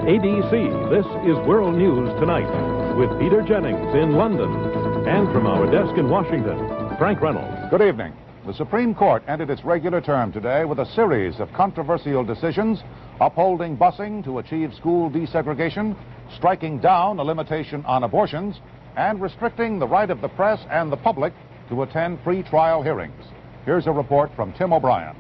ABC, this is World News Tonight, with Peter Jennings in London. And from our desk in Washington, Frank Reynolds. Good evening. The Supreme Court ended its regular term today with a series of controversial decisions upholding busing to achieve school desegregation, striking down a limitation on abortions, and restricting the right of the press and the public to attend pre-trial hearings. Here's a report from Tim O'Brien.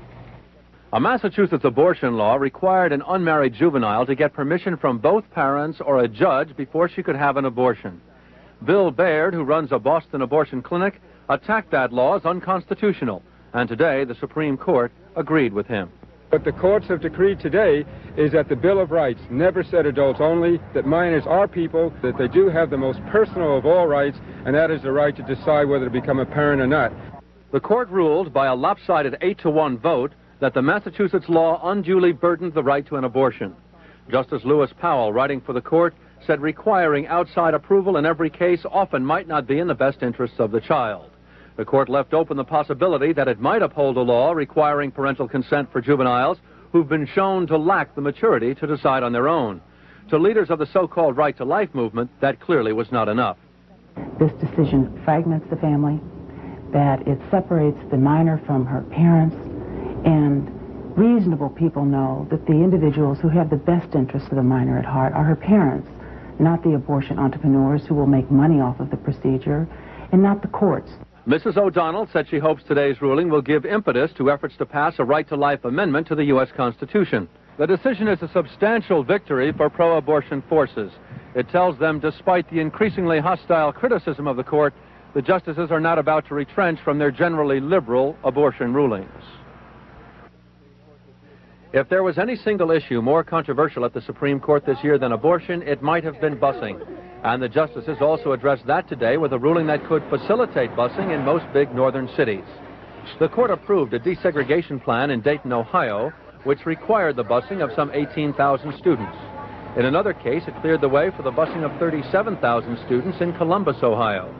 A Massachusetts abortion law required an unmarried juvenile to get permission from both parents or a judge before she could have an abortion. Bill Baird, who runs a Boston abortion clinic, attacked that law as unconstitutional, and today the Supreme Court agreed with him. What the courts have decreed today is that the Bill of Rights never said adults only, that minors are people, that they do have the most personal of all rights, and that is the right to decide whether to become a parent or not. The court ruled by a lopsided 8-to-1 vote that the Massachusetts law unduly burdened the right to an abortion. Justice Lewis Powell, writing for the court, said requiring outside approval in every case often might not be in the best interests of the child. The court left open the possibility that it might uphold a law requiring parental consent for juveniles who've been shown to lack the maturity to decide on their own. To leaders of the so-called Right to Life movement, that clearly was not enough. This decision fragments the family, that it separates the minor from her parents, and reasonable people know that the individuals who have the best interest of the minor at heart are her parents, not the abortion entrepreneurs who will make money off of the procedure, and not the courts. Mrs. O'Donnell said she hopes today's ruling will give impetus to efforts to pass a right to life amendment to the U.S. Constitution. The decision is a substantial victory for pro-abortion forces. It tells them, despite the increasingly hostile criticism of the court, the justices are not about to retrench from their generally liberal abortion rulings. If there was any single issue more controversial at the Supreme Court this year than abortion, it might have been busing. And the justices also addressed that today with a ruling that could facilitate busing in most big northern cities. The court approved a desegregation plan in Dayton, Ohio, which required the busing of some 18,000 students. In another case, it cleared the way for the busing of 37,000 students in Columbus, Ohio.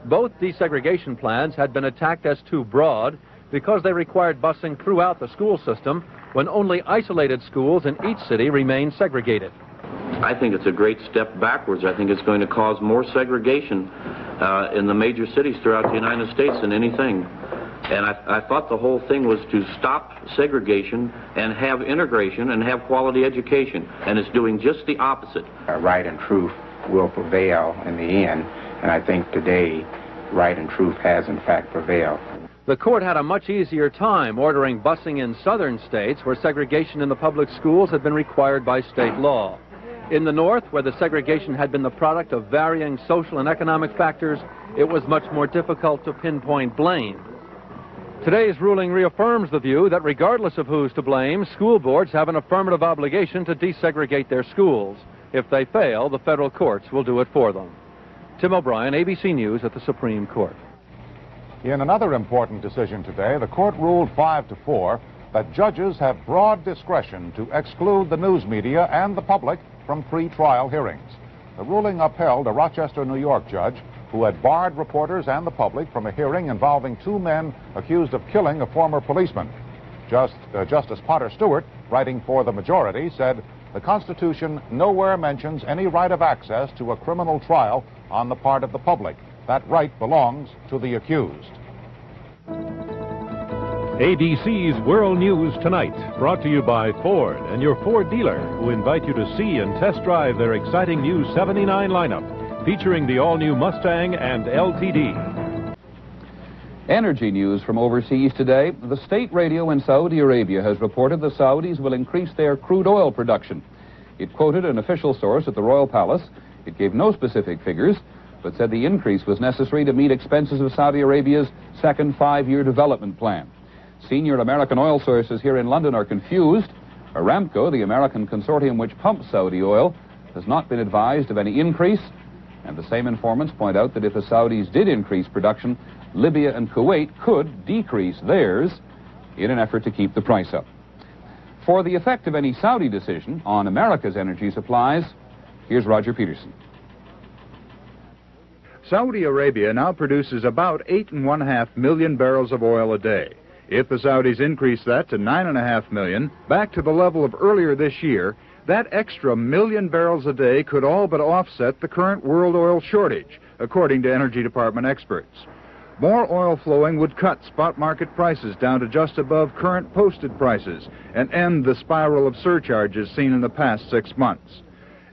Both desegregation plans had been attacked as too broad because they required busing throughout the school system when only isolated schools in each city remain segregated. I think it's a great step backwards. I think it's going to cause more segregation in the major cities throughout the United States than anything. And I thought the whole thing was to stop segregation and have integration and have quality education. And it's doing just the opposite. Right and truth will prevail in the end. And I think today, right and truth has in fact prevailed. The court had a much easier time ordering busing in southern states where segregation in the public schools had been required by state law. In the north, where the segregation had been the product of varying social and economic factors, it was much more difficult to pinpoint blame. Today's ruling reaffirms the view that regardless of who's to blame, school boards have an affirmative obligation to desegregate their schools. If they fail, the federal courts will do it for them. Tim O'Brien, ABC News at the Supreme Court. In another important decision today, the court ruled 5-4 that judges have broad discretion to exclude the news media and the public from pre-trial hearings. The ruling upheld a Rochester, New York judge who had barred reporters and the public from a hearing involving two men accused of killing a former policeman. Justice Potter Stewart, writing for the majority, said the Constitution nowhere mentions any right of access to a criminal trial on the part of the public. That right belongs to the accused. ABC's World News Tonight, brought to you by Ford and your Ford dealer, who invite you to see and test drive their exciting new 79 lineup, featuring the all-new Mustang and LTD. Energy news from overseas today. The state radio in Saudi Arabia has reported the Saudis will increase their crude oil production. It quoted an official source at the Royal Palace. It gave no specific figures, but said the increase was necessary to meet expenses of Saudi Arabia's second 5-year development plan. Senior American oil sources here in London are confused. Aramco, the American consortium which pumps Saudi oil, has not been advised of any increase, and the same informants point out that if the Saudis did increase production, Libya and Kuwait could decrease theirs in an effort to keep the price up. For the effect of any Saudi decision on America's energy supplies, here's Roger Peterson. Saudi Arabia now produces about 8.5 million barrels of oil a day. If the Saudis increase that to 9.5 million, back to the level of earlier this year, That extra million barrels a day could all but offset the current world oil shortage, according to Energy Department experts. More oil flowing would cut spot market prices down to just above current posted prices and end the spiral of surcharges seen in the past 6 months.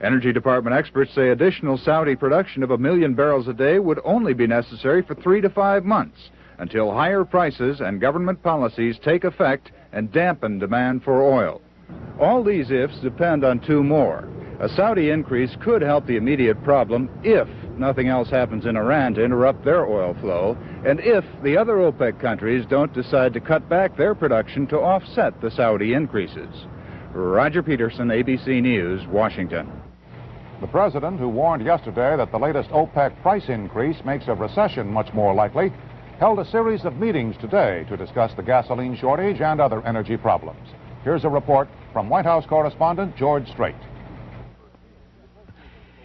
Energy Department experts say additional Saudi production of 1 million barrels a day would only be necessary for 3 to 5 months until higher prices and government policies take effect and dampen demand for oil. All these ifs depend on two more. A Saudi increase could help the immediate problem if nothing else happens in Iran to interrupt their oil flow, and if the other OPEC countries don't decide to cut back their production to offset the Saudi increases. Roger Peterson, ABC News, Washington. The president, who warned yesterday that the latest OPEC price increase makes a recession much more likely, held a series of meetings today to discuss the gasoline shortage and other energy problems. Here's a report from White House correspondent George Strait.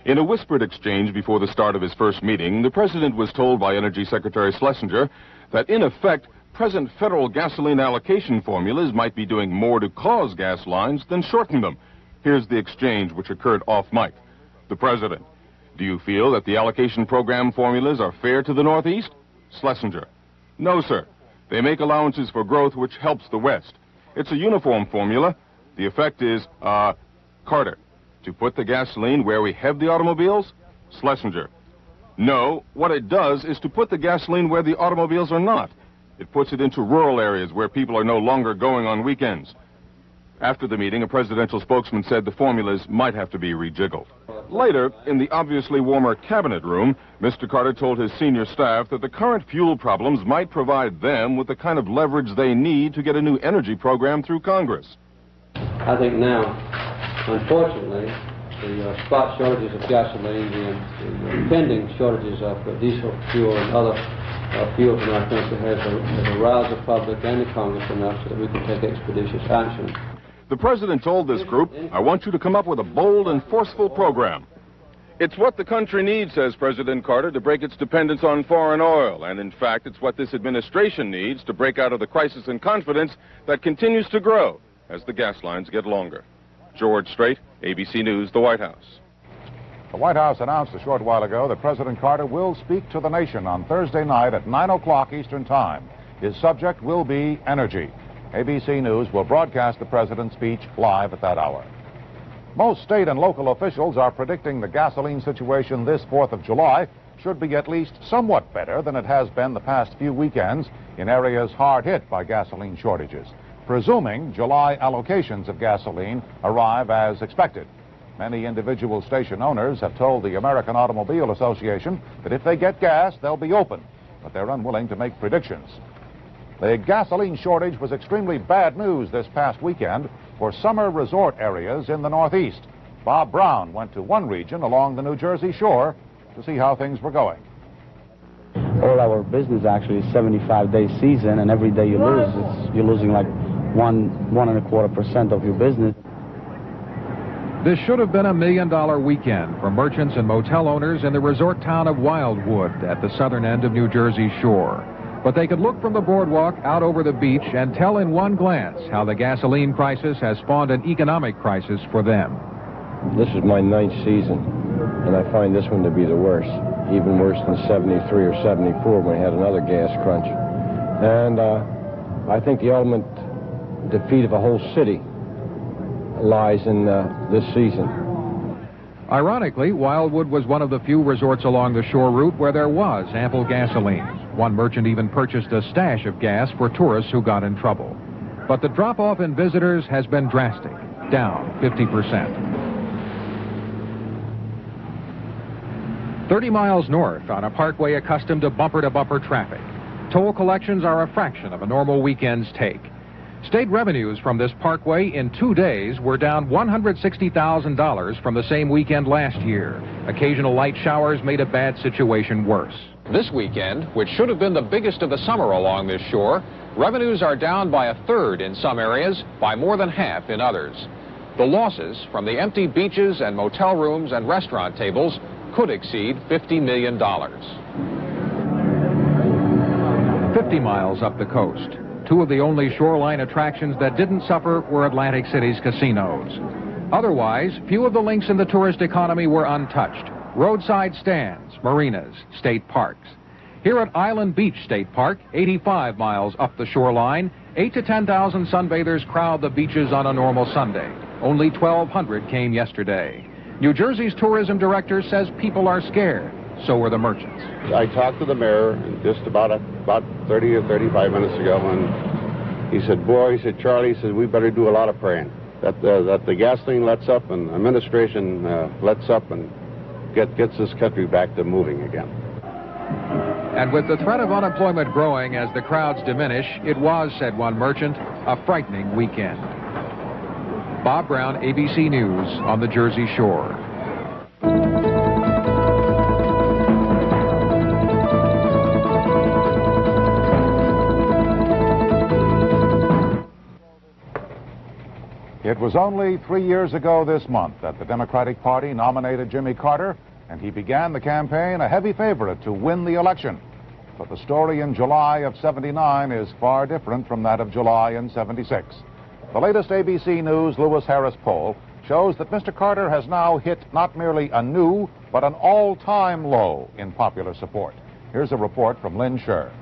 In a whispered exchange before the start of his first meeting, the president was told by Energy Secretary Schlesinger that, in effect, present federal gasoline allocation formulas might be doing more to cause gas lines than shorten them. Here's the exchange which occurred off-mic. The president: do you feel that the allocation program formulas are fair to the Northeast? Schlesinger: no, sir. They make allowances for growth which helps the West. It's a uniform formula. The effect is, Carter: to put the gasoline where we have the automobiles? Schlesinger: no, what it does is to put the gasoline where the automobiles are not. It puts it into rural areas where people are no longer going on weekends. After the meeting, a presidential spokesman said the formulas might have to be rejiggled. Later, in the obviously warmer cabinet room, Mr. Carter told his senior staff that the current fuel problems might provide them with the kind of leverage they need to get a new energy program through Congress. I think now, unfortunately, the spot shortages of gasoline, the impending shortages of diesel fuel and other fuels in our country has aroused the public and the Congress enough so that we can take expeditious action. The president told this group, I want you to come up with a bold and forceful program. It's what the country needs, says President Carter, to break its dependence on foreign oil. And in fact, it's what this administration needs to break out of the crisis in confidence that continues to grow as the gas lines get longer. George Strait, ABC News, the White House. The White House announced a short while ago that President Carter will speak to the nation on Thursday night at 9 o'clock Eastern Time. His subject will be energy. ABC News will broadcast the president's speech live at that hour. Most state and local officials are predicting the gasoline situation this 4th of July should be at least somewhat better than it has been the past few weekends in areas hard hit by gasoline shortages, presuming July allocations of gasoline arrive as expected. Many individual station owners have told the American Automobile Association that if they get gas, they'll be open, but they're unwilling to make predictions. The gasoline shortage was extremely bad news this past weekend for summer resort areas in the Northeast. Bob Brown went to one region along the New Jersey shore to see how things were going. All our business actually is 75-day season, and every day you lose, you're losing like 1.25% of your business. This should have been $1 million weekend for merchants and motel owners in the resort town of Wildwood at the southern end of New Jersey shore. But they could look from the boardwalk out over the beach and tell in one glance how the gasoline crisis has spawned an economic crisis for them. This is my 9th season, and I find this one to be the worst, even worse than 73 or 74 when we had another gas crunch. And I think the ultimate defeat of a whole city lies in this season. Ironically, Wildwood was one of the few resorts along the shore route where there was ample gasoline. One merchant even purchased a stash of gas for tourists who got in trouble. But the drop-off in visitors has been drastic, down 50%. 30 miles north on a parkway accustomed to bumper-to-bumper traffic, toll collections are a fraction of a normal weekend's take. State revenues from this parkway in 2 days were down $160,000 from the same weekend last year. Occasional light showers made a bad situation worse. This weekend, which should have been the biggest of the summer along this shore, revenues are down by 1/3 in some areas, by more than half in others. The losses from the empty beaches and motel rooms and restaurant tables could exceed $50 million. 50 miles up the coast. Two of the only shoreline attractions that didn't suffer were Atlantic City's casinos. Otherwise, few of the links in the tourist economy were untouched. Roadside stands, marinas, state parks. Here at Island Beach State Park, 85 miles up the shoreline, 8,000 to 10,000 sunbathers crowd the beaches on a normal Sunday. Only 1,200 came yesterday. New Jersey's tourism director says people are scared. So were the merchants. I talked to the mayor just about 30 or 35 minutes ago, and he said, boy, he said, Charlie, he said, we better do a lot of praying. That the gasoline lets up and administration lets up and gets this country back to moving again. And with the threat of unemployment growing as the crowds diminish, it was, said one merchant, a frightening weekend. Bob Brown, ABC News on the Jersey Shore. It was only 3 years ago this month that the Democratic Party nominated Jimmy Carter, and he began the campaign a heavy favorite to win the election. But the story in July of '79 is far different from that of July in '76. The latest ABC News Lewis Harris poll shows that Mr. Carter has now hit not merely a new, but an all-time low in popular support. Here's a report from Lynn Scher.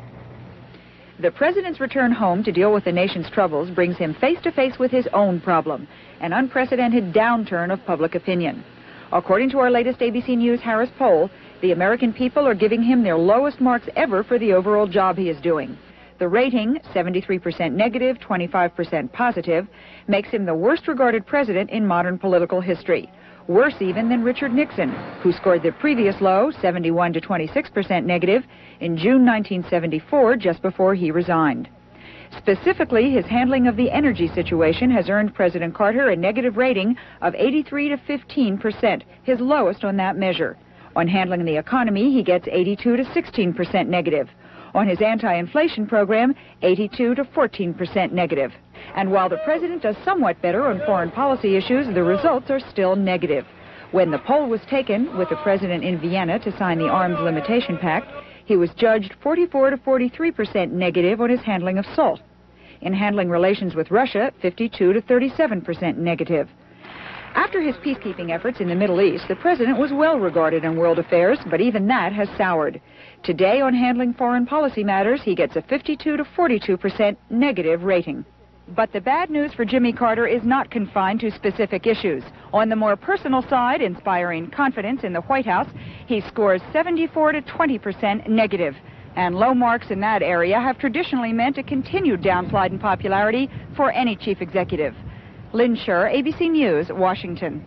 The president's return home to deal with the nation's troubles brings him face-to-face with his own problem, an unprecedented downturn of public opinion. According to our latest ABC News Harris poll, the American people are giving him their lowest marks ever for the overall job he is doing. The rating, 73% negative, 25% positive, makes him the worst-regarded president in modern political history. Worse even than Richard Nixon, who scored the previous low, 71 to 26% negative, in June 1974, just before he resigned. Specifically, his handling of the energy situation has earned President Carter a negative rating of 83 to 15%, his lowest on that measure. On handling the economy, he gets 82 to 16% negative. On his anti-inflation program, 82 to 14% negative. And while the president does somewhat better on foreign policy issues, the results are still negative. When the poll was taken, with the president in Vienna to sign the Arms Limitation Pact, he was judged 44 to 43% negative on his handling of SALT. In handling relations with Russia, 52 to 37% negative. After his peacekeeping efforts in the Middle East, the president was well regarded in world affairs, but even that has soured. Today, on handling foreign policy matters, he gets a 52 to 42% negative rating. But the bad news for Jimmy Carter is not confined to specific issues. On the more personal side, inspiring confidence in the White House, he scores 74 to 20% negative. And low marks in that area have traditionally meant a continued downslide in popularity for any chief executive. Lynn Scher, ABC News, Washington.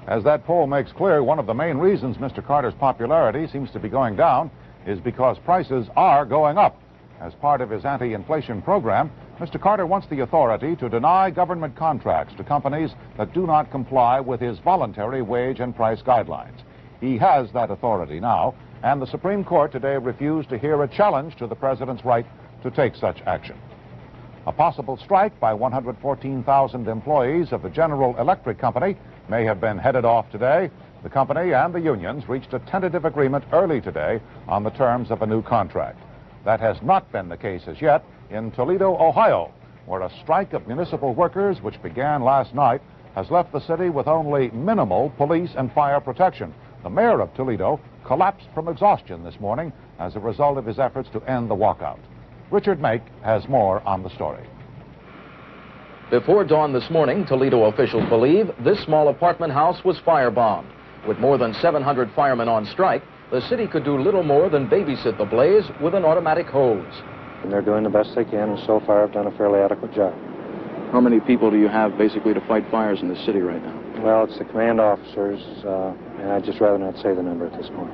As that poll makes clear, one of the main reasons Mr. Carter's popularity seems to be going down is because prices are going up. As part of his anti-inflation program, Mr. Carter wants the authority to deny government contracts to companies that do not comply with his voluntary wage and price guidelines. He has that authority now, and the Supreme Court today refused to hear a challenge to the president's right to take such action. A possible strike by 114,000 employees of the General Electric Company may have been headed off today. The company and the unions reached a tentative agreement early today on the terms of a new contract. That has not been the case as yet in Toledo, Ohio, where a strike of municipal workers, which began last night, has left the city with only minimal police and fire protection. The mayor of Toledo collapsed from exhaustion this morning as a result of his efforts to end the walkout. Richard Make has more on the story. Before dawn this morning, Toledo officials believe this small apartment house was firebombed. With more than 700 firemen on strike, the city could do little more than babysit the blaze with an automatic hose. And they're doing the best they can, and so far have done a fairly adequate job. How many people do you have basically to fight fires in the city right now? Well, it's the command officers, and I'd just rather not say the number at this point.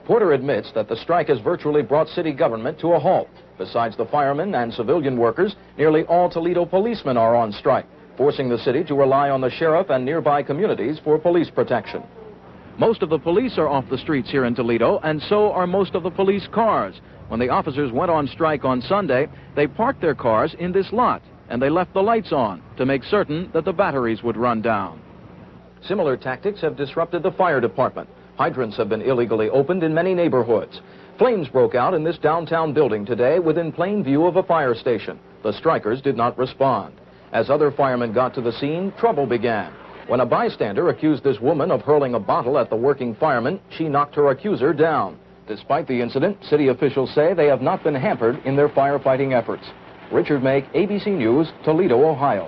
Porter admits that the strike has virtually brought city government to a halt. Besides the firemen and civilian workers, nearly all Toledo policemen are on strike, forcing the city to rely on the sheriff and nearby communities for police protection. Most of the police are off the streets here in Toledo, and so are most of the police cars. When the officers went on strike on Sunday, they parked their cars in this lot, and they left the lights on to make certain that the batteries would run down. Similar tactics have disrupted the fire department. Hydrants have been illegally opened in many neighborhoods. Flames broke out in this downtown building today within plain view of a fire station. The strikers did not respond. As other firemen got to the scene, trouble began. When a bystander accused this woman of hurling a bottle at the working fireman, she knocked her accuser down. Despite the incident, city officials say they have not been hampered in their firefighting efforts. Richard Make, ABC News, Toledo, Ohio.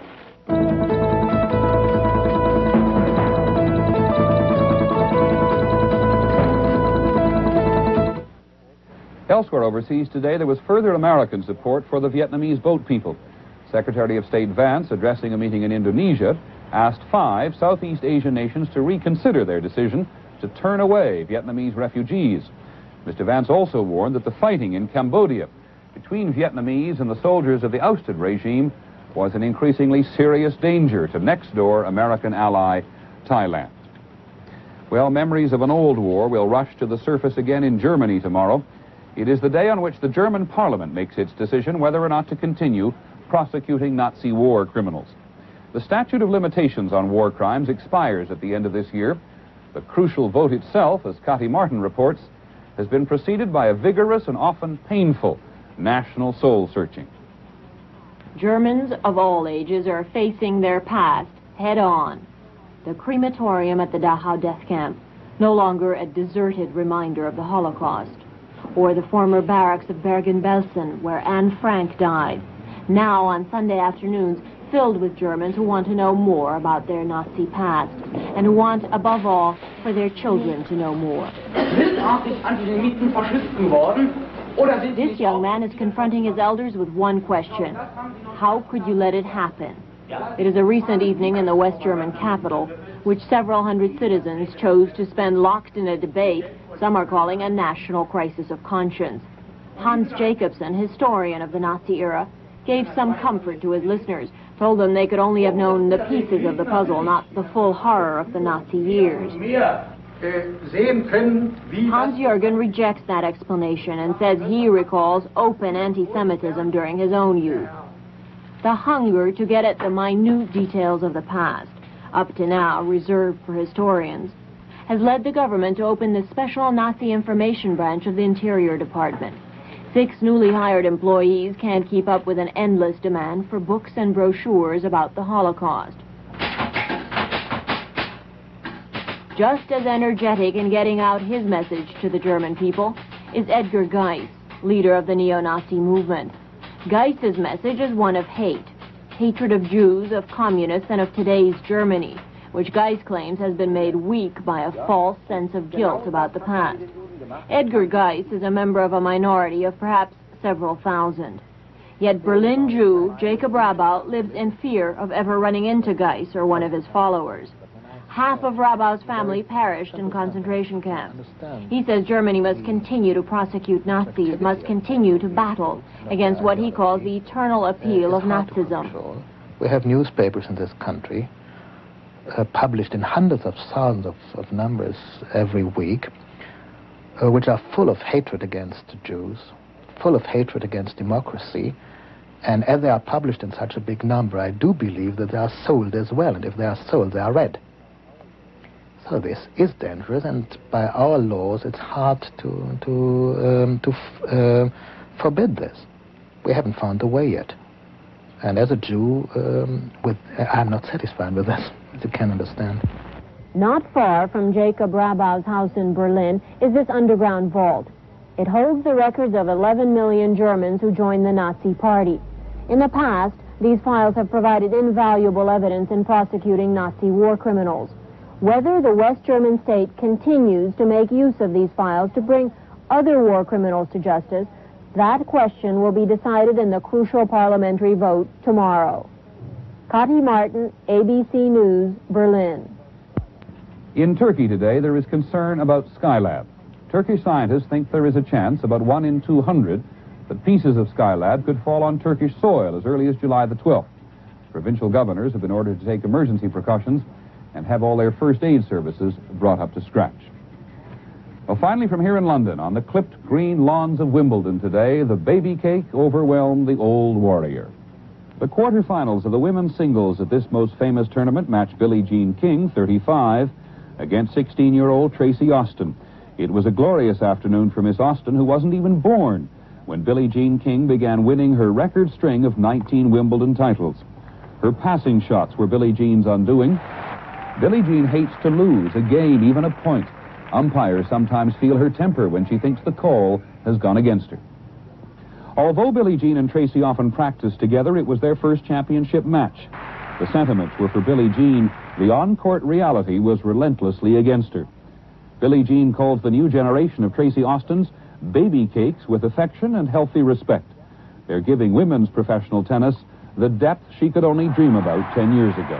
Elsewhere overseas today, there was further American support for the Vietnamese boat people. Secretary of State Vance, addressing a meeting in Indonesia, asked 5 Southeast Asian nations to reconsider their decision to turn away Vietnamese refugees. Mr. Vance also warned that the fighting in Cambodia between Vietnamese and the soldiers of the ousted regime was an increasingly serious danger to next-door American ally, Thailand. Well, memories of an old war will rush to the surface again in Germany tomorrow. It is the day on which the German parliament makes its decision whether or not to continue prosecuting Nazi war criminals. The statute of limitations on war crimes expires at the end of this year. The crucial vote itself, as Kati Martin reports, has been preceded by a vigorous and often painful national soul-searching. Germans of all ages are facing their past head-on. The crematorium at the Dachau death camp, no longer a deserted reminder of the Holocaust, or the former barracks of Bergen-Belsen, where Anne Frank died, now on Sunday afternoons filled with Germans who want to know more about their Nazi past, and who want, above all, for their children to know more. This young man is confronting his elders with one question: how could you let it happen? It is a recent evening in the West German capital, which several hundred citizens chose to spend locked in a debate some are calling a national crisis of conscience. Hans Jacobsen, historian of the Nazi era, gave some comfort to his listeners, told them they could only have known the pieces of the puzzle, not the full horror of the Nazi years. Hans-Jürgen rejects that explanation and says he recalls open anti-Semitism during his own youth. The hunger to get at the minute details of the past, up to now reserved for historians, has led the government to open the Special Nazi Information Branch of the Interior Department. 6 newly hired employees can't keep up with an endless demand for books and brochures about the Holocaust. Just as energetic in getting out his message to the German people is Edgar Geiss, leader of the neo-Nazi movement. Geiss's message is one of hate. Hatred of Jews, of communists, and of today's Germany, which Geiss claims has been made weak by a false sense of guilt about the past. Edgar Geiss is a member of a minority of perhaps several thousand. Yet Berlin Jew Jacob Rabau lives in fear of ever running into Geiss or one of his followers. Half of Rabau's family perished in concentration camps. He says Germany must continue to prosecute Nazis, must continue to battle against what he calls the eternal appeal of Nazism. We have newspapers in this country published in hundreds of thousands of numbers every week, which are full of hatred against Jews, full of hatred against democracy, and as they are published in such a big number, I do believe that they are sold as well, and if they are sold, they are read. So this is dangerous, and by our laws, it's hard to forbid this. We haven't found the way yet. And as a Jew, I'm not satisfied with this, as you can understand. Not far from Jacob Rabau's house in Berlin is this underground vault. It holds the records of 11 million Germans who joined the Nazi Party. In the past, these files have provided invaluable evidence in prosecuting Nazi war criminals. Whether the West German state continues to make use of these files to bring other war criminals to justice, that question will be decided in the crucial parliamentary vote tomorrow. Kati Martin, ABC News, Berlin. In Turkey today, there is concern about Skylab. Turkish scientists think there is a chance, about 1 in 200, that pieces of Skylab could fall on Turkish soil as early as July the 12th. Provincial governors have been ordered to take emergency precautions and have all their first aid services brought up to scratch. Well, finally, from here in London, on the clipped green lawns of Wimbledon today, the baby cake overwhelmed the old warrior. The quarterfinals of the women's singles at this most famous tournament matched Billie Jean King, 35, against 16-year-old Tracy Austin. It was a glorious afternoon for Miss Austin, who wasn't even born when Billie Jean King began winning her record string of 19 Wimbledon titles. Her passing shots were Billie Jean's undoing. Billie Jean hates to lose a game, even a point. Umpires sometimes feel her temper when she thinks the call has gone against her. Although Billie Jean and Tracy often practiced together, it was their first championship match. The sentiments were for Billie Jean. The on-court reality was relentlessly against her. Billie Jean calls the new generation of Tracy Austins baby cakes with affection and healthy respect. They're giving women's professional tennis the depth she could only dream about 10 years ago.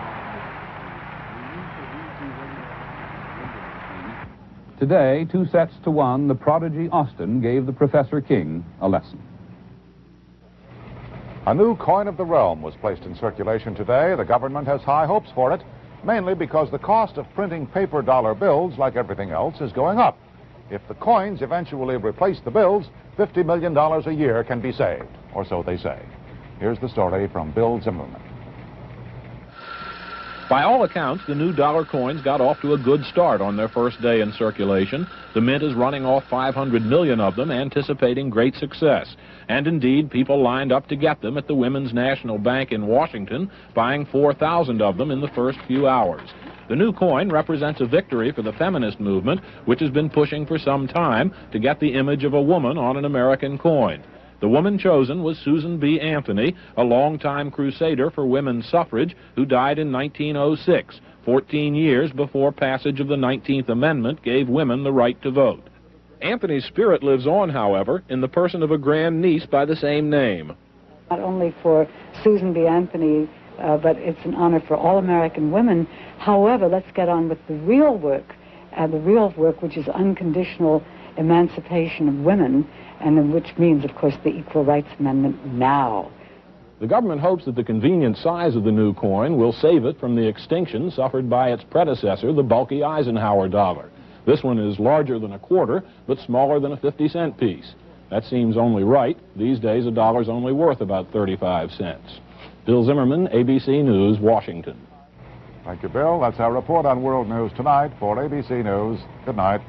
Today, 2-1, the prodigy Austin gave the Professor King a lesson. A new coin of the realm was placed in circulation today. The government has high hopes for it, mainly because the cost of printing paper dollar bills, like everything else, is going up. If the coins eventually replace the bills, $50 million a year can be saved, or so they say. Here's the story from Bill Zimmerman. By all accounts, the new dollar coins got off to a good start on their first day in circulation. The Mint is running off 500 million of them, anticipating great success. And indeed, people lined up to get them at the Women's National Bank in Washington, buying 4,000 of them in the first few hours. The new coin represents a victory for the feminist movement, which has been pushing for some time to get the image of a woman on an American coin. The woman chosen was Susan B. Anthony, a longtime crusader for women's suffrage who died in 1906, 14 years before passage of the 19th Amendment gave women the right to vote. Anthony's spirit lives on, however, in the person of a grandniece by the same name. Not only for Susan B. Anthony, but it's an honor for all American women. However, let's get on with the real work, which is unconditional emancipation of women, and which means, of course, the Equal Rights Amendment now. The government hopes that the convenient size of the new coin will save it from the extinction suffered by its predecessor, the bulky Eisenhower dollar. This one is larger than a quarter, but smaller than a 50-cent piece. That seems only right. These days, a dollar's only worth about 35 cents. Bill Zimmerman, ABC News, Washington. Thank you, Bill. That's our report on World News tonight. For ABC News, good night.